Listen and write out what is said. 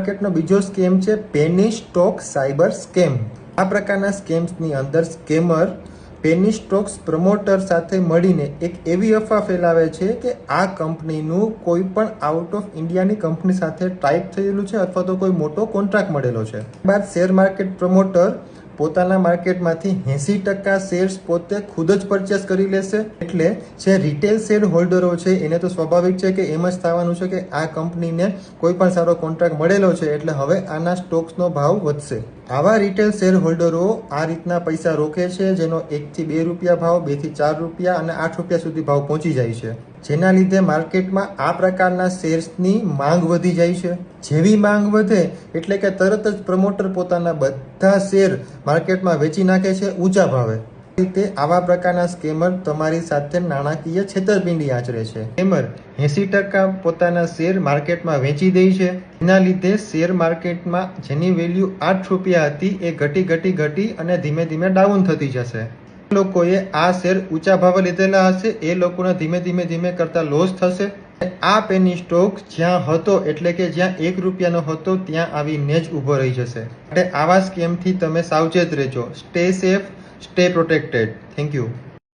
માર્કેટનો બીજો સ્કેમ છે penny stock cyber scam. આ પ્રકારના સ્કેમ્સની અંદર સ્કેમર પેની સ્ટોક્સ પ્રમોટર સાથે મળીને એક એવી અફવા ફેલાવે છે કે આ કંપનીનું કોઈ પણ આઉટ ઓફ ઇન્ડિયાની કંપની સાથે ટાઈપ થયેલું છે અથવા તો કોઈ મોટો કોન્ટ્રાક્ટ મળેલો છે. બાદ શેર માર્કેટ પ્રમોટર પોતાના માર્કેટમાંથી 80% શેર્સ પોતે ખુદ જ પરચેસ કરી લેશે. એટલે જે રિટેલ શેર હોલ્ડરો છે એને તો સ્વાભાવિક છે કે એમ જ થવાનું છે કે આ કંપનીને કોઈ પણ સારો કોન્ટ્રાક્ટ મળેલો છે એટલે હવે આના સ્ટોક્સનો ભાવ વધશે. આવા રિટેલ શેર હોલ્ડરો આ રીતના પૈસા રોકે છે, જેનો 1 થી 2 રૂપિયા ભાવ, 2 થી 4 રૂપિયા અને 8 રૂપિયા સુધી ભાવ પહોંચી જાય છે. જેના લીધે માર્કેટમાં આ પ્રકારના શેર્સની માંગ વધી જાય છે. જેવી માંગ વધે એટલે કે તરત જ પ્રમોટર પોતાના બધા શેર માર્કેટમાં વેચી નાખે છે ઊંચા ભાવે. રીતે આવા પ્રકારના સ્કેમર તમારી સાથે નાણાકીય છેતરપિંડી આચરે છે. સ્કેમર 80% પોતાના શેર માર્કેટમાં વેચી દે છે. એના લીધે શેર માર્કેટમાં જેની વેલ્યુ 8 રૂપિયા હતી એ ઘટી અને ધીમે ધીમે ડાઉન થતી જશે. લોકોએ આ શેર ઊંચા ભાવે લીધેલા હશે એ લોકોને ધીમે કરતા લોસ થશે. આ પેની સ્ટોક જ્યાં હતો એટલે કે જ્યાં 1 રૂપિયાનો હતો ત્યાં આવીને જ ઊભો રહી જશે. એટલે આવા સ્કેમથી તમે સાવચેત રહેજો. Stay safe, stay protected. Thank you.